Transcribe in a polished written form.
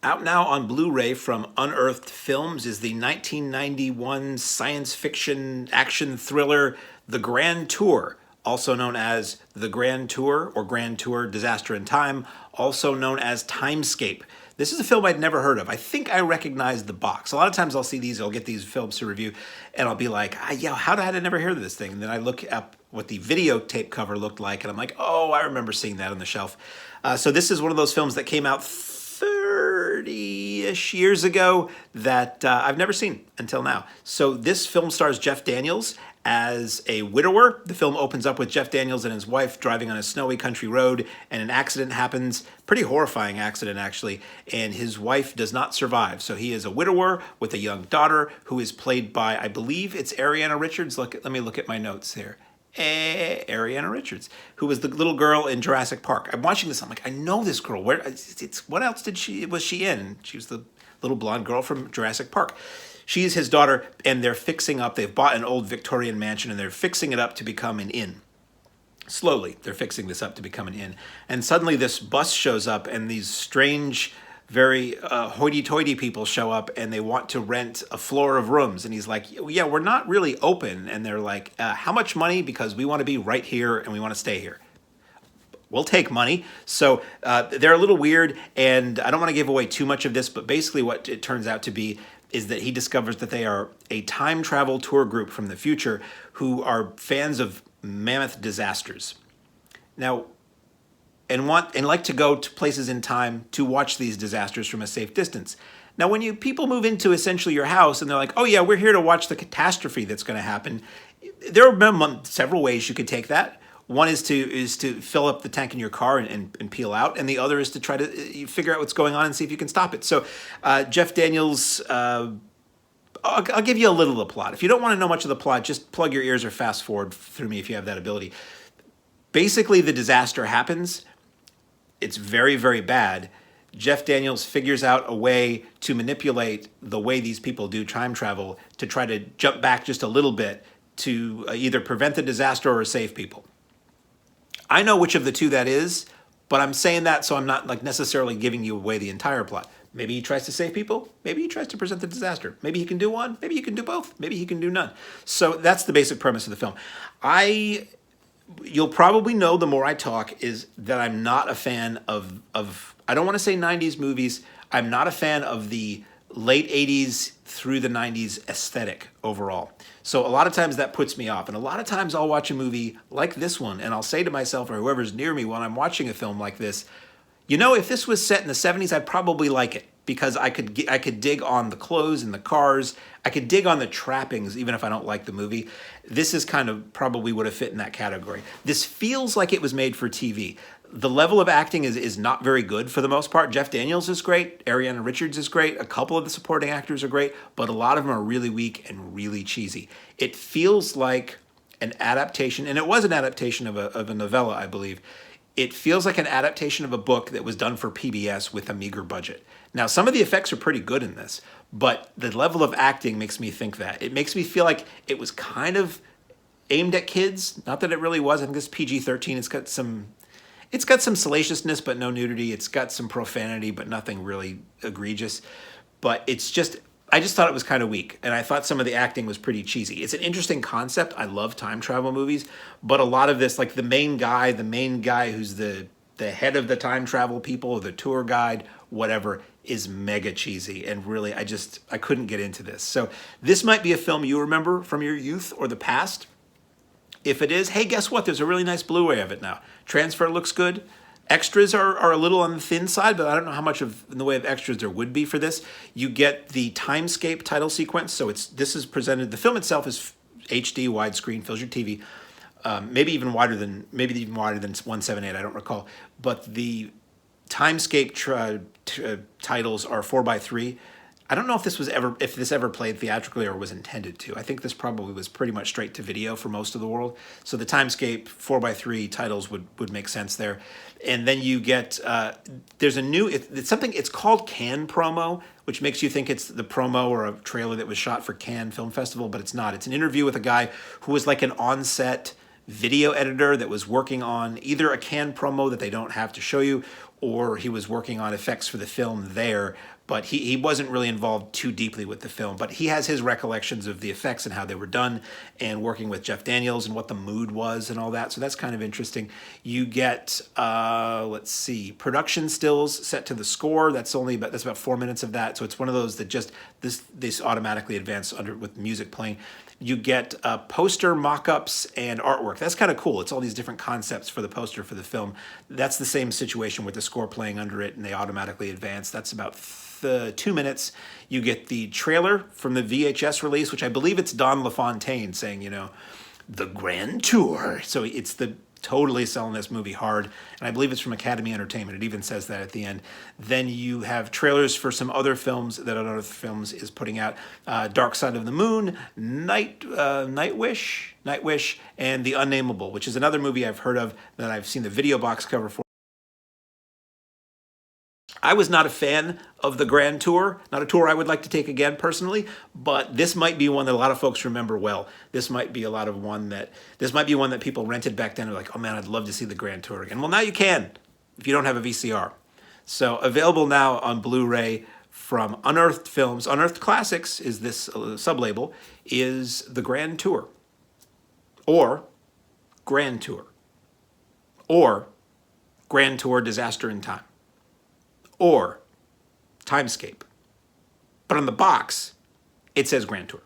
Out now on Blu-ray from Unearthed Films is the 1991 science fiction action thriller The Grand Tour, also known as The Grand Tour or Grand Tour Disaster in Time, also known as Timescape. This is a film I'd never heard of. I think I recognize the box. A lot of times I'll see these, I'll get these films to review, and I'll be like, yeah, how did I never hear of this thing? And then I look up what the videotape cover looked like, and I'm like, oh, I remember seeing that on the shelf. So this is one of those films that came out 30-ish years ago that I've never seen until now. So this film stars Jeff Daniels as a widower. The film opens up with Jeff Daniels and his wife driving on a snowy country road, and an accident happens, pretty horrifying accident actually, and his wife does not survive. So he is a widower with a young daughter who is played by, I believe it's Ariana Richards. Let me look at my notes here. Ariana Richards, who was the little girl in Jurassic Park. I'm watching this, I'm like, I know this girl. What else was she in? She was the little blonde girl from Jurassic Park. She's his daughter, and they're fixing up. They've bought an old Victorian mansion, and they're fixing it up to become an inn. Slowly, they're fixing this up to become an inn. And suddenly this bus shows up, and these strange, very hoity-toity people show up, and they want to rent a floor of rooms. And he's like, yeah, we're not really open. And they're like, how much money? Because we want to be right here, and we want to stay here. We'll take money. So they're a little weird, and I don't want to give away too much of this, but basically what it turns out to be is that he discovers that they are a time travel tour group from the future who are fans of mammoth disasters. Now, and like to go to places in time to watch these disasters from a safe distance. Now, when people move into essentially your house and they're like, oh yeah, we're here to watch the catastrophe that's going to happen, there are several ways you could take that. One is to fill up the tank in your car and peel out, and the other is to try to figure out what's going on and see if you can stop it. So Jeff Daniels, I'll give you a little of the plot. If you don't want to know much of the plot, just plug your ears or fast forward through me if you have that ability. Basically, the disaster happens. It's very, very bad. Jeff Daniels figures out a way to manipulate the way these people do time travel to try to jump back just a little bit to either prevent the disaster or save people. I know which of the two that is, but I'm saying that so I'm not necessarily giving you away the entire plot. Maybe he tries to save people. Maybe he tries to prevent the disaster. Maybe he can do one. Maybe he can do both. Maybe he can do none. So that's the basic premise of the film. You'll probably know the more I talk is that I'm not a fan of I don't want to say 90s movies. I'm not a fan of the late 80s through the 90s aesthetic overall. So a lot of times that puts me off. And a lot of times I'll watch a movie like this one and I'll say to myself or whoever's near me when I'm watching a film like this, you know, if this was set in the 70s, I'd probably like it because I could dig on the clothes and the cars. I could dig on the trappings even if I don't like the movie. This is kind of probably would have fit in that category. This feels like it was made for TV. The level of acting is not very good for the most part. Jeff Daniels is great. Ariana Richards is great. A couple of the supporting actors are great, but a lot of them are really weak and really cheesy. It feels like an adaptation, and it was an adaptation of a novella, I believe. It feels like an adaptation of a book that was done for PBS with a meager budget. Now, some of the effects are pretty good in this, but the level of acting makes me think that. It makes me feel like it was kind of aimed at kids. Not that it really was. I think it's PG-13. It's got some salaciousness, but no nudity. It's got some profanity, but nothing really egregious. But I just thought it was kind of weak. And I thought some of the acting was pretty cheesy. It's an interesting concept. I love time travel movies. But a lot of this, like the main guy who's the head of the time travel people, or the tour guide, whatever, is mega cheesy. And really, I couldn't get into this. So this might be a film you remember from your youth or the past. If it is, hey, guess what? There's a really nice Blu-ray of it now. Transfer looks good. Extras are a little on the thin side, but I don't know how much in the way of extras there would be for this. You get the Timescape title sequence, so this is presented. The film itself is HD widescreen, fills your TV, maybe even wider than 178. I don't recall, but the Timescape titles are 4:3. I don't know if this ever played theatrically or was intended to. I think this probably was pretty much straight to video for most of the world. So the Timescape 4:3 titles would make sense there. And then you get there's a new it's called Cannes Promo, which makes you think it's the promo or a trailer that was shot for Cannes Film Festival, but it's not. It's an interview with a guy who was like an on-set video editor that was working on either a Cannes promo that they don't have to show you, or he was working on effects for the film there, but he wasn't really involved too deeply with the film. But he has his recollections of the effects and how they were done, and working with Jeff Daniels and what the mood was and all that. So that's kind of interesting. You get, let's see, production stills set to the score. That's about 4 minutes of that. So it's one of those that just this automatically advance under with music playing. You get poster mock-ups and artwork. That's kind of cool. It's all these different concepts for the poster for the film. That's the same situation with the score playing under it, and they automatically advance. That's about 2 minutes. You get the trailer from the VHS release, which I believe it's Don LaFontaine saying, the Grand Tour. So it's totally selling this movie hard, and I believe it's from Academy Entertainment. It even says that at the end. Then you have trailers for some other films that Unearthed Films is putting out: Dark Side of the Moon, Nightwish, and The Unnameable, which is another movie I've heard of that I've seen the video box cover for. I was not a fan of the Grand Tour, not a tour I would like to take again personally, but this might be one that a lot of folks remember well. This might be one that people rented back then and were like, oh man, I'd love to see the Grand Tour again. Well, now you can, if you don't have a VCR. So available now on Blu-ray from Unearthed Films. Unearthed Classics is this sub-label, is the Grand Tour, or Grand Tour, or Grand Tour Disaster in Time, or Timescape. But on the box, it says Grand Tour.